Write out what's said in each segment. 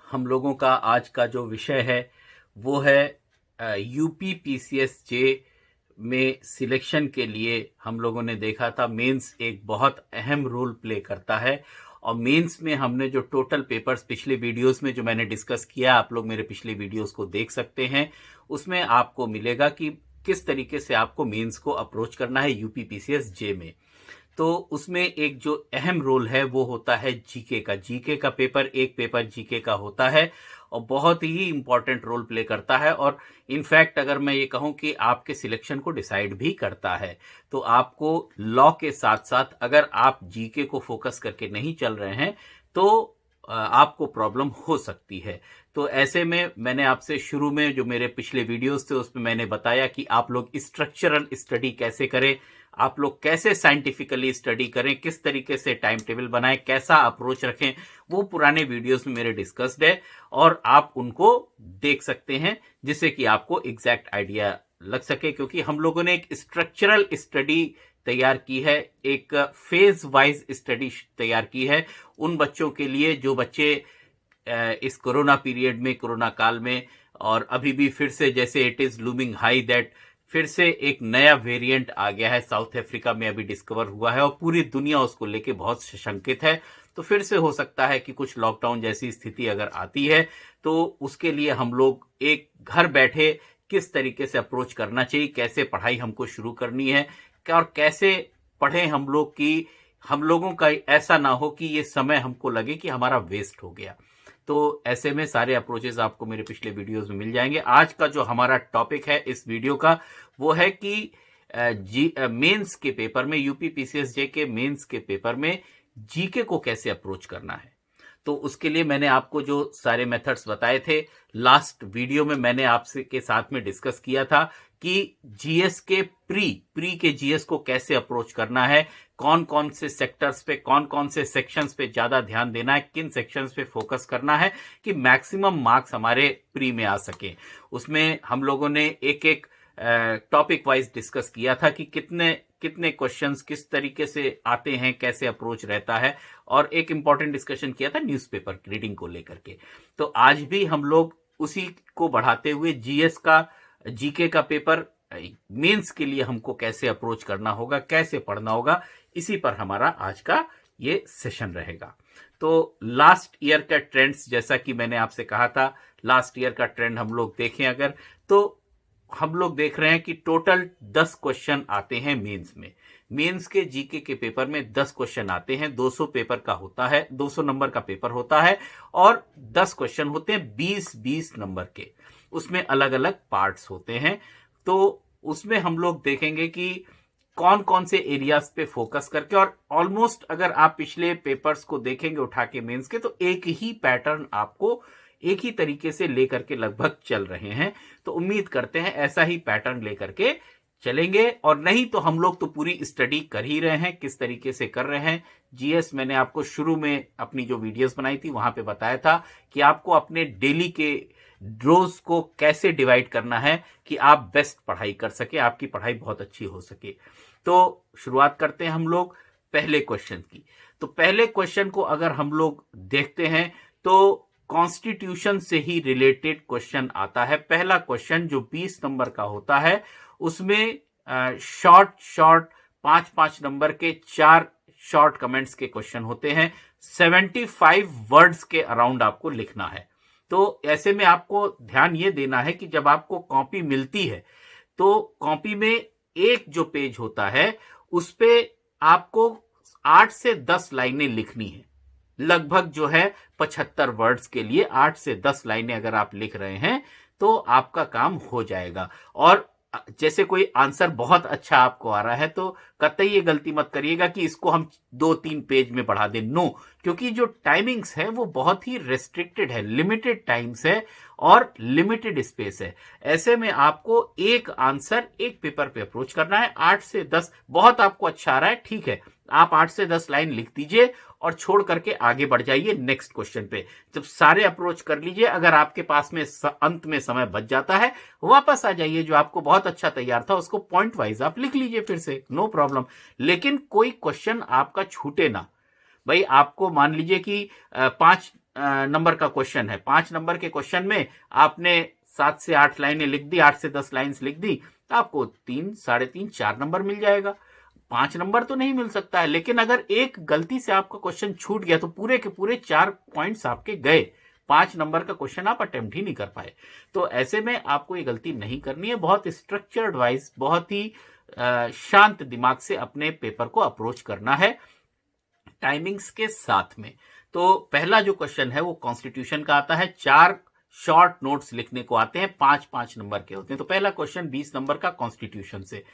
हम लोगों का आज का जो विषय है वो है यूपी पीसीएस जे में सिलेक्शन के लिए हम लोगों ने देखा था मेंस एक बहुत अहम रोल प्ले करता है। और मेंस में हमने जो टोटल पेपर्स पिछले वीडियोस में जो मैंने डिस्कस किया, आप लोग मेरे पिछले वीडियोस को देख सकते हैं। उसमें आपको मिलेगा कि किस तरीके से आपको मेंस को अप्रोच करना है यूपी पीसीएस जे में। तो उसमें एक जो अहम रोल है वो होता है जीके का। जीके का पेपर, एक पेपर जीके का होता है और बहुत ही इंपॉर्टेंट रोल प्ले करता है। और इनफैक्ट अगर मैं ये कहूं कि आपके सिलेक्शन को डिसाइड भी करता है। तो आपको लॉ के साथ साथ अगर आप जीके को फोकस करके नहीं चल रहे हैं तो आपको प्रॉब्लम हो सकती है। तो ऐसे में मैंने आपसे शुरू में जो मेरे पिछले वीडियोस थे उसमें मैंने बताया कि आप लोग स्ट्रक्चरल स्टडी कैसे करें, आप लोग कैसे साइंटिफिकली स्टडी करें, किस तरीके से टाइम टेबल बनाएं, कैसा अप्रोच रखें, वो पुराने वीडियोस में मेरे डिस्कस्ड है और आप उनको देख सकते हैं जिससे कि आपको एग्जैक्ट आइडिया लग सके। क्योंकि हम लोगों ने एक स्ट्रक्चरल स्टडी तैयार की है, एक फेज वाइज स्टडी तैयार की है उन बच्चों के लिए जो बच्चे इस कोरोना पीरियड में, कोरोना काल में, और अभी भी फिर से जैसे it is looming high that फिर से एक नया वेरिएंट आ गया है, साउथ अफ्रीका में अभी डिस्कवर हुआ है और पूरी दुनिया उसको लेके बहुत शंकित है। तो फिर से हो सकता है कि कुछ लॉकडाउन जैसी स्थिति अगर आती है तो उसके लिए हम लोग एक घर बैठे किस तरीके से अप्रोच करना चाहिए, कैसे पढ़ाई हमको शुरू करनी है और कैसे पढ़ें हम लोग कि हम लोगों का ऐसा ना हो कि ये समय हमको लगे कि हमारा वेस्ट हो गया। तो ऐसे में सारे अप्रोचेस आपको मेरे पिछले वीडियोस में मिल जाएंगे। आज का जो हमारा टॉपिक है इस वीडियो का वो है कि मेंस के पेपर में, यूपी पीसीएस जे के मेंस के पेपर में जीके को कैसे अप्रोच करना है। तो उसके लिए मैंने आपको जो सारे मेथड्स बताए थे लास्ट वीडियो में मैंने आपसे के साथ में डिस्कस किया था कि जीएस के प्री के जीएस को कैसे अप्रोच करना है, कौन कौन से सेक्टर्स पे, कौन कौन से सेक्शंस पे ज्यादा ध्यान देना है, किन सेक्शंस पे फोकस करना है कि मैक्सिमम मार्क्स हमारे प्री में आ सके। उसमें हम लोगों ने एक एक टॉपिक वाइज डिस्कस किया था कि कितने कितने क्वेश्चंस किस तरीके से आते हैं, कैसे अप्रोच रहता है, और एक इंपॉर्टेंट डिस्कशन किया था न्यूज़पेपर रीडिंग को लेकर के। तो आज भी हम लोग उसी को बढ़ाते हुए जीएस का, जीके का पेपर मेंस के लिए हमको कैसे अप्रोच करना होगा, कैसे पढ़ना होगा, इसी पर हमारा आज का ये सेशन रहेगा। तो लास्ट ईयर का ट्रेंड्स, जैसा कि मैंने आपसे कहा था, लास्ट ईयर का ट्रेंड हम लोग देखें अगर, तो हम लोग देख रहे हैं कि टोटल 10 क्वेश्चन आते हैं मेंस में। मेंस के जीके के पेपर में 10 क्वेश्चन आते हैं। 200 पेपर का होता है, 200 नंबर का पेपर होता है और 10 क्वेश्चन होते हैं 20-20 नंबर के। उसमें अलग अलग पार्ट्स होते हैं। तो उसमें हम लोग देखेंगे कि कौन कौन से एरियाज पे फोकस करके, और ऑलमोस्ट अगर आप पिछले पेपर्स को देखेंगे उठा के मेंस के, तो एक ही पैटर्न आपको एक ही तरीके से लेकर के लगभग चल रहे हैं। तो उम्मीद करते हैं ऐसा ही पैटर्न लेकर के चलेंगे, और नहीं तो हम लोग तो पूरी स्टडी कर ही रहे हैं। किस तरीके से कर रहे हैं, जीएस मैंने आपको शुरू में अपनी जो वीडियोस बनाई थी वहां पे बताया था कि आपको अपने डेली के रोज को कैसे डिवाइड करना है कि आप बेस्ट पढ़ाई कर सके, आपकी पढ़ाई बहुत अच्छी हो सके। तो शुरुआत करते हैं हम लोग पहले क्वेश्चन की। तो पहले क्वेश्चन को अगर हम लोग देखते हैं तो कॉन्स्टिट्यूशन से ही रिलेटेड क्वेश्चन आता है। पहला क्वेश्चन जो 20 नंबर का होता है उसमें शॉर्ट शॉर्ट 5-5 नंबर के 4 शॉर्ट कमेंट्स के क्वेश्चन होते हैं। 75 वर्ड्स के अराउंड आपको लिखना है। तो ऐसे में आपको ध्यान ये देना है कि जब आपको कॉपी मिलती है तो कॉपी में एक जो पेज होता है उस पे आपको 8 से 10 लाइनें लिखनी है। लगभग जो है 75 वर्ड्स के लिए 8 से 10 लाइनें अगर आप लिख रहे हैं तो आपका काम हो जाएगा। और जैसे कोई आंसर बहुत अच्छा आपको आ रहा है तो कतई ये गलती मत करिएगा कि इसको हम 2-3 पेज में बढ़ा दें। नो, क्योंकि जो टाइमिंग्स है वो बहुत ही रेस्ट्रिक्टेड है, लिमिटेड टाइम्स है और लिमिटेड स्पेस है। ऐसे में आपको एक आंसर एक पेपर पे अप्रोच करना है। 8 से 10 बहुत आपको अच्छा आ रहा है, ठीक है, आप 8 से 10 लाइन लिख दीजिए और छोड़ करके आगे बढ़ जाइए नेक्स्ट क्वेश्चन पे। जब सारे अप्रोच कर लीजिए, अगर आपके पास में अंत में समय बच जाता है, वापस आ जाइए, जो आपको बहुत अच्छा तैयार था उसको पॉइंट वाइज आप लिख लीजिए फिर से, नो प्रॉब्लम। लेकिन कोई क्वेश्चन आपका छूटे ना। भाई आपको मान लीजिए कि 5 नंबर का क्वेश्चन है, 5 नंबर के क्वेश्चन में आपने 7 से 8 लाइनें लिख दी, 8 से 10 लाइन्स लिख दी, तो आपको 3, 3.5, 4 नंबर मिल जाएगा। 5 नंबर तो नहीं मिल सकता है, लेकिन अगर एक गलती से आपका क्वेश्चन छूट गया तो पूरे के पूरे 4 पॉइंट्स आपके गए। 5 नंबर का क्वेश्चन आप अटेम्प्ट ही नहीं कर पाए। तो ऐसे में आपको ये गलती नहीं करनी है। बहुत स्ट्रक्चर्ड वाइज, बहुत ही शांत दिमाग से अपने पेपर को अप्रोच करना है, टाइमिंग्स के साथ में। तो पहला जो क्वेश्चन है वो कॉन्स्टिट्यूशन का आता है। 4 शॉर्ट नोट्स लिखने को आते हैं, 5-5 नंबर के होते हैं। तो पहला क्वेश्चन 20 नंबर का कॉन्स्टिट्यूशन से।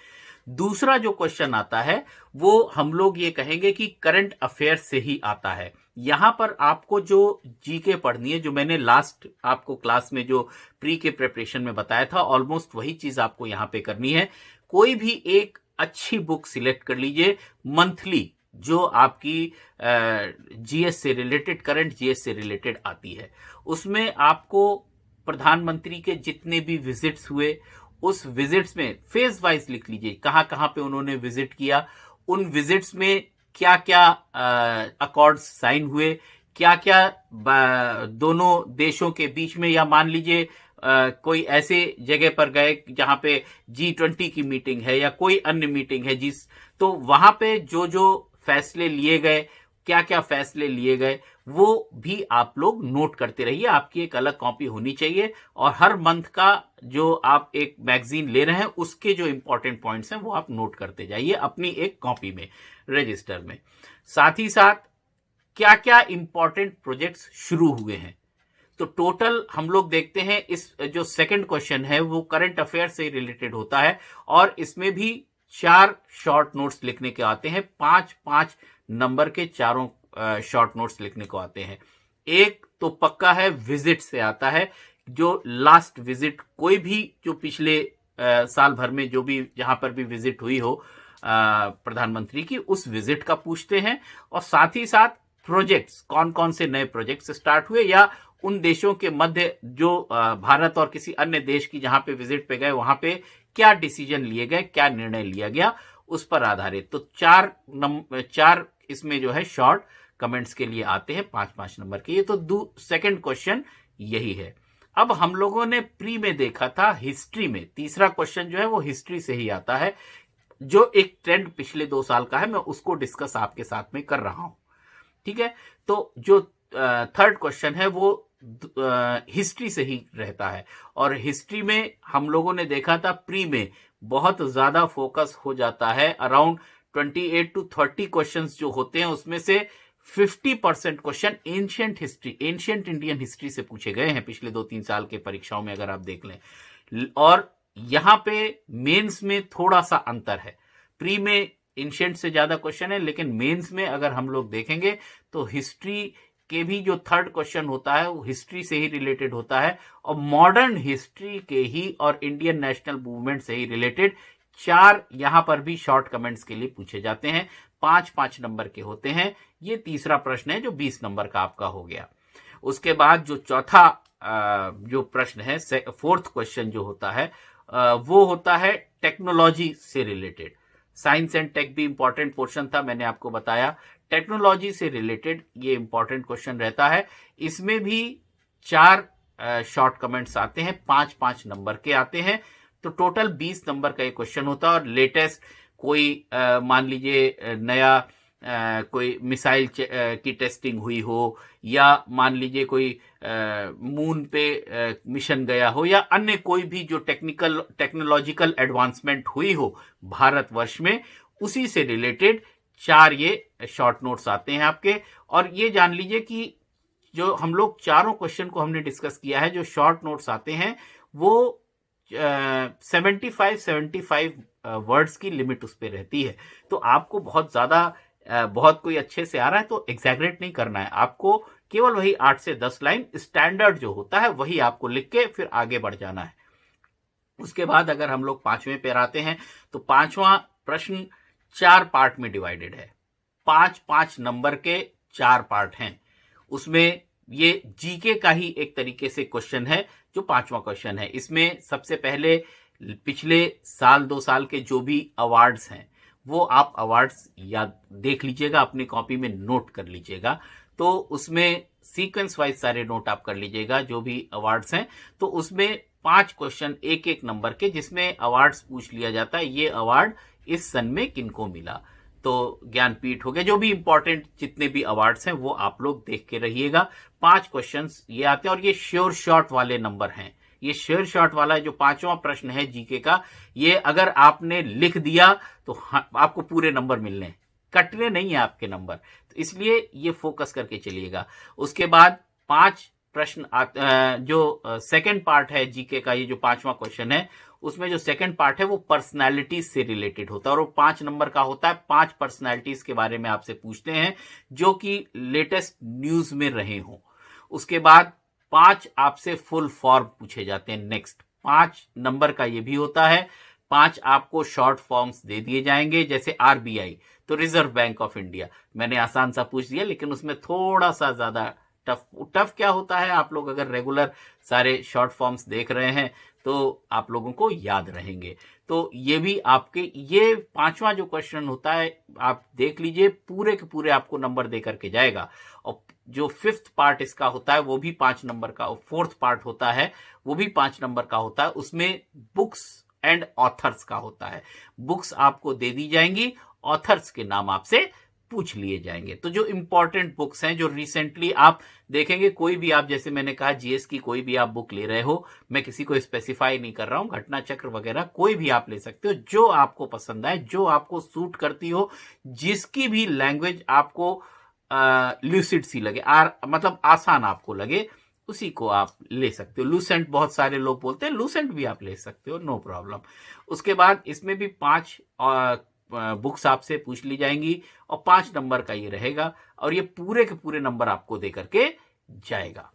दूसरा जो क्वेश्चन आता है वो हम लोग ये कहेंगे कि करंट अफेयर से ही आता है। यहां पर आपको जो जीके पढ़नी है, जो मैंने लास्ट आपको क्लास में जो प्री के प्रिपरेशन में बताया था, ऑलमोस्ट वही चीज आपको यहां पे करनी है। कोई भी एक अच्छी बुक सिलेक्ट कर लीजिए, मंथली, जो आपकी जीएस से रिलेटेड, करंट जीएस से रिलेटेड आती है। उसमें आपको प्रधानमंत्री के जितने भी विजिट्स हुए, उस विजिट्स में फेज वाइज लिख लीजिए, कहां कहां पे उन्होंने विजिट किया, उन विजिट्स में क्या क्या अकॉर्ड्स साइन हुए, क्या क्या दोनों देशों के बीच में, या मान लीजिए कोई ऐसे जगह पर गए जहां पे G20 की मीटिंग है या कोई अन्य मीटिंग है, तो वहां पे जो जो फैसले लिए गए, क्या क्या फैसले लिए गए, वो भी आप लोग नोट करते रहिए। आपकी एक अलग कॉपी होनी चाहिए, और हर मंथ का जो आप एक मैगजीन ले रहे हैं उसके जो इंपॉर्टेंट पॉइंट्स हैं वो आप नोट करते जाइए अपनी एक कॉपी में, रजिस्टर में। साथ ही साथ क्या क्या इंपॉर्टेंट प्रोजेक्ट्स शुरू हुए हैं। तो टोटल हम लोग देखते हैं, इस जो सेकंड क्वेश्चन है वो करंट अफेयर से रिलेटेड होता है, और इसमें भी 4 शॉर्ट नोट्स लिखने के आते हैं। 5-5 नंबर के चारों शॉर्ट नोट्स लिखने को आते हैं। एक तो पक्का है विजिट से आता है, जो लास्ट विजिट, कोई भी जो पिछले साल भर में जो भी जहां पर भी विजिट हुई हो प्रधानमंत्री की, उस विजिट का पूछते हैं। और साथ ही साथ प्रोजेक्ट्स, कौन कौन से नए प्रोजेक्ट्स स्टार्ट हुए, या उन देशों के मध्य जो भारत और किसी अन्य देश की जहां पे विजिट पे गए वहां पे क्या डिसीजन लिए गए, क्या निर्णय लिया गया, उस पर आधारित। तो 4 इसमें जो है शॉर्ट कमेंट्स के लिए आते हैं, 5-5 नंबर के। ये तो सेकंड क्वेश्चन यही है। अब हम लोगों ने प्री में देखा था हिस्ट्री में, तीसरा क्वेश्चन जो है वो हिस्ट्री से ही आता है, जो एक ट्रेंड पिछले 2 साल का है, मैं उसको डिस्कस आपके साथ में कर रहा हूं। ठीक है, तो जो थर्ड क्वेश्चन है वो हिस्ट्री से ही रहता है। और हिस्ट्री में हम लोगों ने देखा था प्री में बहुत ज्यादा फोकस हो जाता है, अराउंड 28 to 30 क्वेश्चंस जो होते हैं उसमें से 50% question ancient history, ancient Indian history से पूछे गए हैं पिछले 2-3 साल के परीक्षाओं में, अगर आप देख लें। और यहां पे मेंस में थोड़ा सा अंतर है, प्री में एंशिएंट से ज्यादा क्वेश्चन है, लेकिन मेंस में अगर हम लोग देखेंगे तो हिस्ट्री के भी जो थर्ड क्वेश्चन होता है वो हिस्ट्री से ही रिलेटेड होता है, और मॉडर्न हिस्ट्री के ही और इंडियन नेशनल मूवमेंट से ही रिलेटेड 4 यहां पर भी शॉर्ट कमेंट्स के लिए पूछे जाते हैं, 5-5 नंबर के होते हैं। ये तीसरा प्रश्न है जो 20 नंबर का आपका हो गया। उसके बाद जो चौथा जो प्रश्न है, फोर्थ क्वेश्चन जो होता है, वो होता है टेक्नोलॉजी से रिलेटेड। साइंस एंड टेक भी इंपॉर्टेंट पोर्शन था, मैंने आपको बताया। टेक्नोलॉजी से रिलेटेड ये इंपॉर्टेंट क्वेश्चन रहता है। इसमें भी 4 शॉर्ट कमेंट्स आते हैं, 5-5 नंबर के आते हैं। तो टोटल 20 नंबर का एक क्वेश्चन होता है। और लेटेस्ट कोई मान लीजिए नया कोई मिसाइल की टेस्टिंग हुई हो, या मान लीजिए कोई मून पे मिशन गया हो, या अन्य कोई भी जो टेक्नोलॉजिकल एडवांसमेंट हुई हो भारतवर्ष में, उसी से रिलेटेड 4 ये शॉर्ट नोट्स आते हैं आपके। और ये जान लीजिए कि जो हम लोग चारों क्वेश्चन को हमने डिस्कस किया है, जो शॉर्ट नोट्स आते हैं वो 75 वर्ड्स की लिमिट उस पर रहती है। तो आपको बहुत ज्यादा बहुत कोई अच्छे से आ रहा है तो एग्जैगरेट नहीं करना है, आपको केवल वही 8 से 10 लाइन स्टैंडर्ड जो होता है वही आपको लिख के फिर आगे बढ़ जाना है। उसके बाद अगर हम लोग 5वें पे आते हैं तो 5वां प्रश्न 4 पार्ट में डिवाइडेड है, 5-5 नंबर के 4 पार्ट हैं। उसमें ये जीके का ही एक तरीके से क्वेश्चन है जो 5वां क्वेश्चन है। इसमें सबसे पहले पिछले साल 2 साल के जो भी अवार्ड्स हैं वो आप अवार्ड्स याद देख लीजिएगा, अपनी कॉपी में नोट कर लीजिएगा। तो उसमें सीक्वेंस वाइज सारे नोट आप कर लीजिएगा जो भी अवार्ड्स हैं। तो उसमें 5 क्वेश्चन एक एक नंबर के, जिसमें अवार्ड्स पूछ लिया जाता है, ये अवार्ड इस सन में किनको मिला। तो ज्ञानपीठ हो गया, जो भी इंपॉर्टेंट जितने भी अवार्ड्स हैं वो आप लोग देख के रहिएगा। 5 क्वेश्चंस ये आते हैं और ये श्योर शॉट वाले नंबर हैं। ये श्योर शॉट वाला जो 5वां प्रश्न है जीके का, ये अगर आपने लिख दिया तो आपको पूरे नंबर मिलने हैं, कटने नहीं है आपके नंबर। तो इसलिए ये फोकस करके चलिएगा। उसके बाद 5 प्रश्न जो सेकंड पार्ट है जीके का, ये जो 5वां क्वेश्चन है, उसमें जो सेकंड पार्ट है वो पर्सनालिटीज से रिलेटेड होता है और वो 5 नंबर का होता है। 5 पर्सनालिटीज के बारे में आपसे पूछते हैं जो कि लेटेस्ट न्यूज में रहे हों। उसके बाद 5 आपसे फुल फॉर्म पूछे जाते हैं। नेक्स्ट 5 नंबर का ये भी होता है। 5 आपको शॉर्ट फॉर्म्स दे दिए जाएंगे, जैसे आरबीआई तो रिजर्व बैंक ऑफ इंडिया। मैंने आसान सा पूछ दिया, लेकिन उसमें थोड़ा सा ज्यादा टफ क्या होता है, आप लोग अगर रेगुलर सारे शॉर्ट फॉर्म्स देख रहे हैं तो आप लोगों को याद रहेंगे। तो ये भी आपके, ये 5वां जो क्वेश्चन होता है आप देख लीजिए, पूरे के पूरे आपको नंबर दे करके जाएगा। और जो 5th पार्ट इसका होता है वो भी 5 नंबर का, और 4th पार्ट होता है वो भी 5 नंबर का होता है। उसमें बुक्स एंड ऑथर्स का होता है। बुक्स आपको दे दी जाएंगी, ऑथर्स के नाम आपसे पूछ लिए जाएंगे। तो जो इंपॉर्टेंट बुक्स हैं, जो रिसेंटली आप देखेंगे, कोई भी आप, जैसे मैंने कहा जीएस की कोई भी आप बुक ले रहे हो, मैं किसी को स्पेसिफाई नहीं कर रहा हूं, घटना चक्र वगैरह कोई भी आप ले सकते हो, जो आपको पसंद आए, जो आपको सूट करती हो, जिसकी भी लैंग्वेज आपको ल्यूसिड सी लगे, मतलब आसान आपको लगे, उसी को आप ले सकते हो। लूसेंट बहुत सारे लोग बोलते हैं, लूसेंट भी आप ले सकते हो, नो प्रॉब्लम। उसके बाद इसमें भी 5 बुक्स आपसे पूछ ली जाएंगी और 5 नंबर का ये रहेगा, और ये पूरे के पूरे नंबर आपको दे करके जाएगा।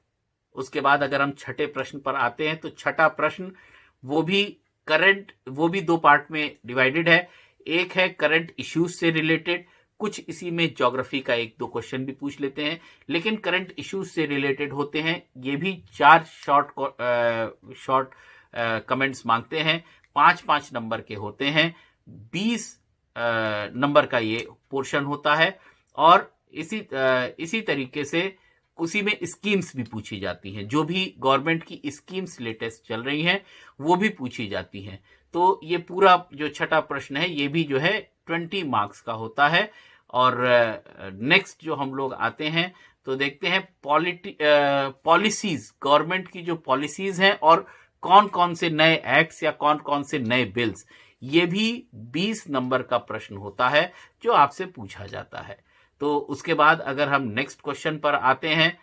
उसके बाद अगर हम छठे प्रश्न पर आते हैं, तो छठा प्रश्न वो भी करंट, वो भी 2 पार्ट में डिवाइडेड है। एक है करंट इश्यूज से रिलेटेड, कुछ इसी में ज्योग्राफी का 1-2 क्वेश्चन भी पूछ लेते हैं, लेकिन करंट इश्यूज से रिलेटेड होते हैं। ये भी 4 शॉर्ट कमेंट्स मांगते हैं, 5-5 नंबर के होते हैं, 20 नंबर का ये पोर्शन होता है। और इसी तरीके से उसी में स्कीम्स भी पूछी जाती हैं, जो भी गवर्नमेंट की स्कीम्स लेटेस्ट चल रही हैं वो भी पूछी जाती हैं। तो ये पूरा जो छठा प्रश्न है ये भी जो है 20 मार्क्स का होता है। और नेक्स्ट जो हम लोग आते हैं तो देखते हैं पॉलिसीज, गवर्नमेंट की जो पॉलिसीज हैं और कौन कौन से नए एक्ट्स या कौन कौन से नए बिल्स, ये भी 20 नंबर का प्रश्न होता है जो आपसे पूछा जाता है। तो उसके बाद अगर हम नेक्स्ट क्वेश्चन पर आते हैं,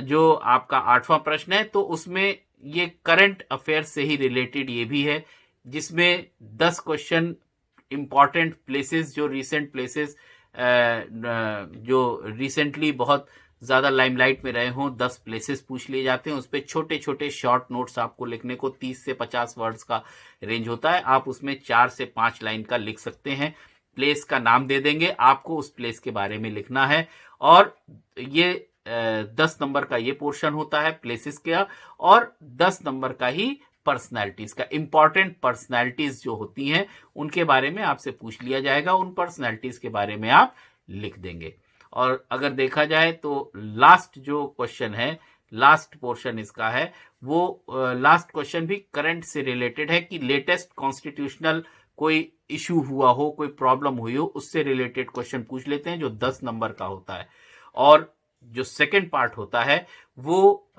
जो आपका 8वां प्रश्न है, तो उसमें ये करंट अफेयर्स से ही रिलेटेड ये भी है, जिसमें 10 क्वेश्चन इंपॉर्टेंट प्लेसेस, जो रिसेंट प्लेसेस जो रिसेंटली बहुत ज्यादा लाइमलाइट में रहे हों, 10 प्लेसेस पूछ लिए जाते हैं। उस पर छोटे छोटे शॉर्ट नोट्स आपको लिखने को 30 से 50 वर्ड्स का रेंज होता है। आप उसमें 4 से 5 लाइन का लिख सकते हैं। प्लेस का नाम दे देंगे, आपको उस प्लेस के बारे में लिखना है। और ये 10 नंबर का ये पोर्शन होता है प्लेसेस का, और 10 नंबर का ही पर्सनैलिटीज का। इंपॉर्टेंट पर्सनैलिटीज जो होती हैं उनके बारे में आपसे पूछ लिया जाएगा, उन पर्सनैलिटीज के बारे में आप लिख देंगे। और अगर देखा जाए तो लास्ट जो क्वेश्चन है, लास्ट पोर्शन इसका है, वो लास्ट क्वेश्चन भी करंट से रिलेटेड है, कि लेटेस्ट कॉन्स्टिट्यूशनल कोई इश्यू हुआ हो, कोई प्रॉब्लम हुई हो, उससे रिलेटेड क्वेश्चन पूछ लेते हैं, जो 10 नंबर का होता है। और जो सेकंड पार्ट होता है वो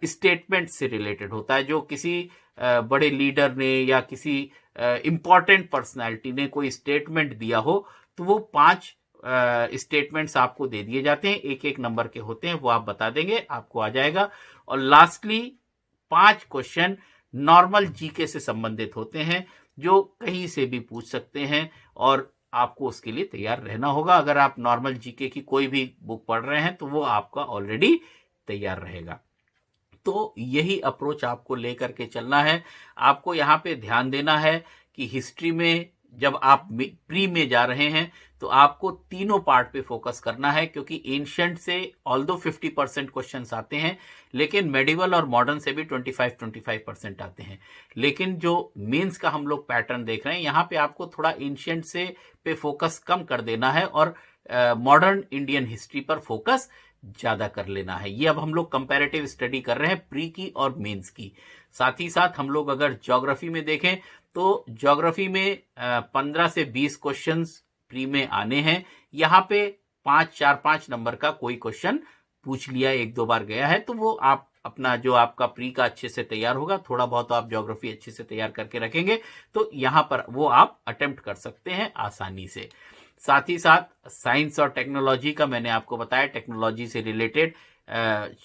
स्टेटमेंट से रिलेटेड होता है, जो किसी बड़े लीडर ने या किसी इंपॉर्टेंट पर्सनालिटी ने कोई स्टेटमेंट दिया हो, तो वो 5 स्टेटमेंट्स आपको दे दिए जाते हैं, 1-1 नंबर के होते हैं, वो आप बता देंगे, आपको आ जाएगा। और लास्टली 5 क्वेश्चन नॉर्मल जीके से संबंधित होते हैं, जो कहीं से भी पूछ सकते हैं, और आपको उसके लिए तैयार रहना होगा। अगर आप नॉर्मल जीके की कोई भी बुक पढ़ रहे हैं तो वो आपका ऑलरेडी तैयार रहेगा। तो यही अप्रोच आपको लेकर के चलना है। आपको यहाँ पे ध्यान देना है कि हिस्ट्री में जब आप प्री में जा रहे हैं तो आपको तीनों पार्ट पे फोकस करना है, क्योंकि एंशिएंट से ऑल्दो 50% क्वेश्चंस आते हैं, लेकिन मेडिवल और मॉडर्न से भी 25% आते हैं। लेकिन जो मेंस का हम लोग पैटर्न देख रहे हैं, यहाँ पे आपको थोड़ा एंशिएंट से पे फोकस कम कर देना है और मॉडर्न इंडियन हिस्ट्री पर फोकस ज्यादा कर लेना है। ये अब हम लोग कंपैरेटिव स्टडी कर रहे हैं प्री की और मेंस की। साथ ही साथ हम लोग अगर ज्योग्राफी में देखें तो ज्योग्राफी में 15 से 20 क्वेश्चंस प्री में आने हैं। यहाँ पे 5-4-5 नंबर का कोई क्वेश्चन पूछ लिया, एक दो बार गया है, तो वो आप अपना जो आपका प्री का अच्छे से तैयार होगा, थोड़ा बहुत आप ज्योग्राफी अच्छे से तैयार करके रखेंगे तो यहाँ पर वो आप अटेम्प्ट कर सकते हैं आसानी से। साथ ही साथ साइंस और टेक्नोलॉजी का मैंने आपको बताया, टेक्नोलॉजी से रिलेटेड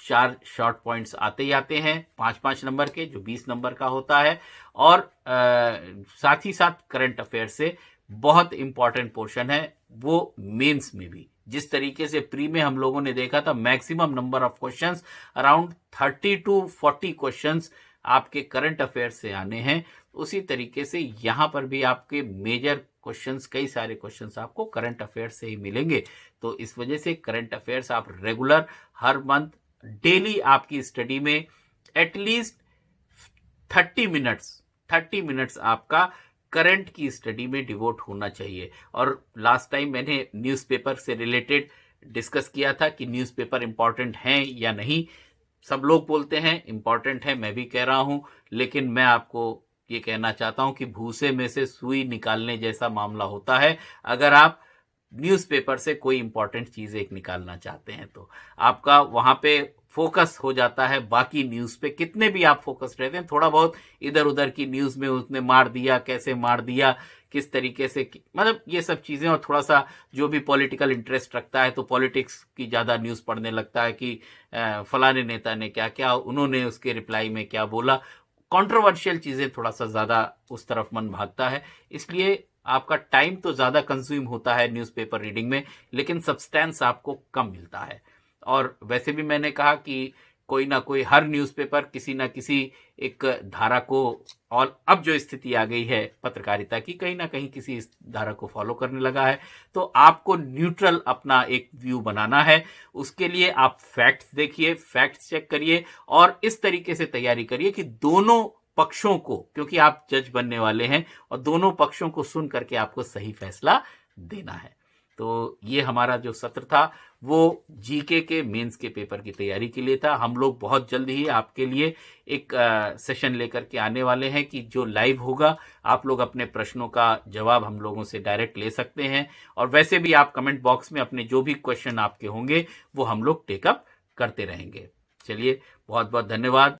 4 शॉर्ट पॉइंट्स आते ही आते हैं 5-5 नंबर के, जो 20 नंबर का होता है। और साथ ही साथ करंट अफेयर से बहुत इंपॉर्टेंट पोर्शन है वो मेंस में भी। जिस तरीके से प्री में हम लोगों ने देखा था maximum number of questions around 30 to 40 questions आपके करंट अफेयर से आने हैं, उसी तरीके से यहां पर भी आपके मेजर क्वेश्चंस, कई सारे क्वेश्चंस आपको करंट अफेयर से ही मिलेंगे। तो इस वजह से करंट अफेयर्स आप रेगुलर हर मंथ डेली आपकी स्टडी में एटलीस्ट 30 मिनट्स आपका करंट की स्टडी में डिवोट होना चाहिए। और लास्ट टाइम मैंने न्यूज़पेपर से रिलेटेड डिस्कस किया था कि न्यूज़पेपर इंपॉर्टेंट हैं या नहीं। सब लोग बोलते हैं इंपॉर्टेंट है, मैं भी कह रहा हूं, लेकिन मैं आपको ये कहना चाहता हूं कि भूसे में से सुई निकालने जैसा मामला होता है। अगर आप न्यूज़पेपर से कोई इंपॉर्टेंट चीज एक निकालना चाहते हैं तो आपका वहां पे फोकस हो जाता है बाकी न्यूज पे। कितने भी आप फोकस रहते हैं, थोड़ा बहुत इधर उधर की न्यूज में उसने मार दिया, कैसे मार दिया, किस तरीके से, मतलब ये सब चीजें, और थोड़ा सा जो भी पॉलिटिकल इंटरेस्ट रखता है तो पॉलिटिक्स की ज्यादा न्यूज पढ़ने लगता है कि फलाने नेता ने क्या क्या, उन्होंने उसके रिप्लाई में क्या बोला। कंट्रोवर्शियल चीजें थोड़ा सा ज्यादा उस तरफ मन भागता है, इसलिए आपका टाइम तो ज्यादा कंज्यूम होता है न्यूज़पेपर रीडिंग में, लेकिन सब्सटेंस आपको कम मिलता है। और वैसे भी मैंने कहा कि कोई ना कोई हर न्यूज़पेपर किसी ना किसी एक धारा को, और अब जो स्थिति आ गई है पत्रकारिता की, कहीं ना कहीं किसी इस धारा को फॉलो करने लगा है। तो आपको न्यूट्रल अपना एक व्यू बनाना है। उसके लिए आप फैक्ट्स देखिए, फैक्ट्स चेक करिए और इस तरीके से तैयारी करिए कि दोनों पक्षों को, क्योंकि आप जज बनने वाले हैं, और दोनों पक्षों को सुन करके आपको सही फैसला देना है। तो ये हमारा जो सत्र था वो जीके के मेंस के पेपर की तैयारी के लिए था। हम लोग बहुत जल्द ही आपके लिए एक सेशन लेकर के आने वाले हैं कि जो लाइव होगा, आप लोग अपने प्रश्नों का जवाब हम लोगों से डायरेक्ट ले सकते हैं। और वैसे भी आप कमेंट बॉक्स में अपने जो भी क्वेश्चन आपके होंगे वो हम लोग टेकअप करते रहेंगे। चलिए, बहुत बहुत धन्यवाद।